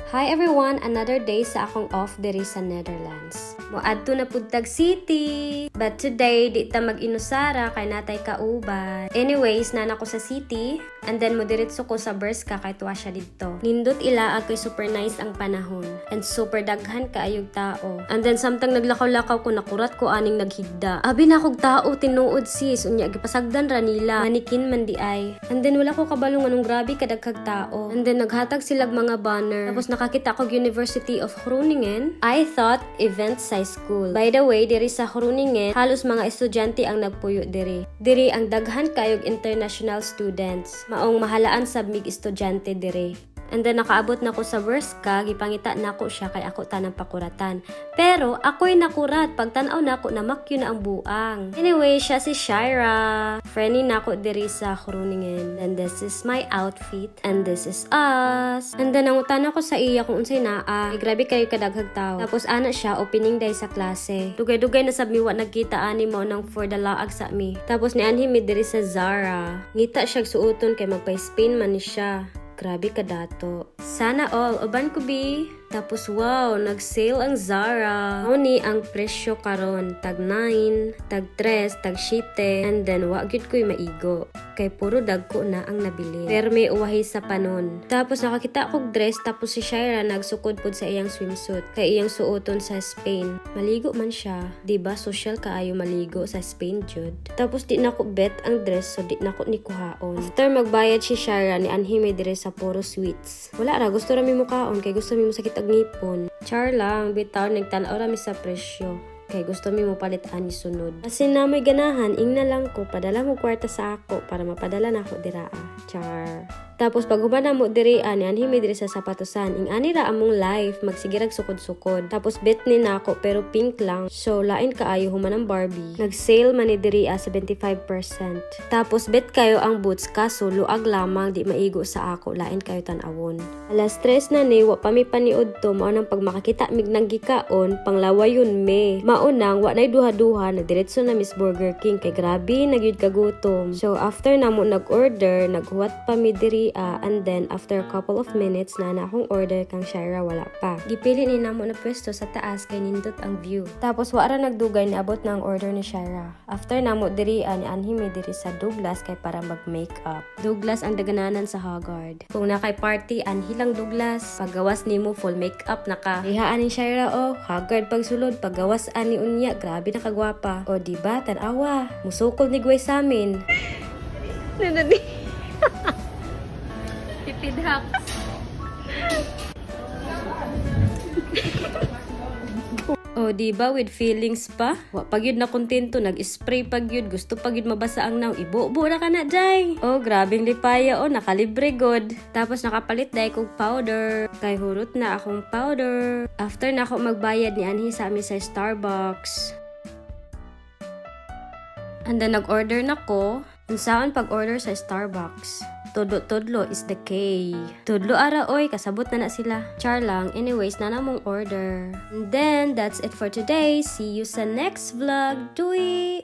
Hi everyone! Another day sa akong off diri sa Netherlands. Moadto na pud city. But today, di ta mag-inusara kay natay kauban. Anyways, nana ko sa city. And then, modiretso ko sa Berska kay tuwa siya dito. Nindot ila ako'y super nice ang panahon. And super daghan kaayog tao. And then, samtang naglakaw-lakaw ko, nakurat ko aning naghigda. Abi na akong tao, tinuod sis. Unya, gipasagdan ra nila. Manikin man di ay. And then, wala ko kabalong anong grabe kadagkag tao. And then, naghatag silag mga banner. Tapos, nakakita ko University of Groningen. I thought events sa school. By the way, diri sa Groningen, halos mga estudyante ang nagpuyo diri. Diri ang daghan kayog international students. Maong mahalaan sa mig estudyante diri. And then nakaabot na ko sa Berska, gipangita na ko siya kay ako tanang pakuratan. Pero ako'y nakurat, pagtanaw na ako namakyo na ang buang. Anyway, siya si Shira. Friendly na ako diri sa Groningen. And this is my outfit. And this is us. And then nangutan ako sa iya kung unsay naa. Ay, grabe kayo kadaghag tao. Tapos ana siya, opening day sa klase. Dugay-dugay na sab mi wa nagkita ani mo nang for the laag sa mi. Tapos ni anhi mi diri sa Zara. Ngita siya suoton kay magpa-Spain man ni siya. Grabe ka dato. Sana all. Uban ko bi. Tapos wow, nag-sale ang Zara. Ni ang presyo karon tag 9, tag 3, tag 7, and then wa gyud ko'y maigo. Kay puro dagko na ang nabili. Pero may uwahi sa panon. Tapos nakakita kog dress tapos si Shira nagsukod pod sa iyang swimsuit. Kay iyang suoton sa Spain. Maligo man siya. Diba social kaayo maligo sa Spain jud. Tapos di na ko bet ang dress so di na ko ni kuhaon. After magbayad si Shira ni anhime dire sa puro sweets. Wala ra gusto ra mi mukaon kay gusto mi mo sakit ang ngipon. Char lang, bitaw nagtanaw ra mi sa presyo. Kay gusto mi mo palit ani sunod. Kasi na may ganahan, ing na lang ko, padala mo kwarta sa ako para mapadala na ako diraa. Char. Tapos pag human na mo diri ani anhi mi diri sa sapatosan, ing ani ra among life, magsigirag sukod-sukod. Tapos bet ni nako pero pink lang. So lain kaayo human ang Barbie. Nag-sale man ni diri 75%. Tapos bet kayo ang boots kaso luag lamang di maigo sa ako, lain kayo tan-awon. Alas 3 na ni wa pa mi paniud to, mao nang pag makakita mig nang gikaon, panglawayon me. Maunang wa nay duha-duha na diretso na Miss Burger King kay grabe nagyud kagutom. So after namo nag-order, naghuwat pa mi diri and then after a couple of minutes na akong order kang Shira wala pa. Gipili ni namo na pwesto sa taas kay nindot ang view. Tapos wa ra nagdugay ni abot na ang order ni Shira. After namo diri ani anhi mi diri sa Douglas kay para mag-makeup. Douglas ang dagananan sa Haggard. Kung nakay party anhi lang Douglas, paggawas nimo full makeup naka. Ihaan ni Shira Haggard pagsulod, paggawas ani unya, grabe na kagwapa. O diba tan-awa, musukol ni Gway sa amin. Nanani. Pipidhak. O diba with feelings pa? Wa pagyud na kontento, nag-spray pagyud, gusto pagyud mabasa ang naw, ibo-bo na ka na jay. O grabing lipaya nakalibre god. Tapos nakapalit day kog powder. Kay hurot na akong powder. After na ako magbayad ni anhi sa amin sa Starbucks. And then nag-order na ko. Unsaon pag-order sa Starbucks? Tudlo is the K. Tudlo ara oy, kasabot na sila. Char lang, anyways, na namong order. And then, that's it for today. See you sa next vlog. Doei!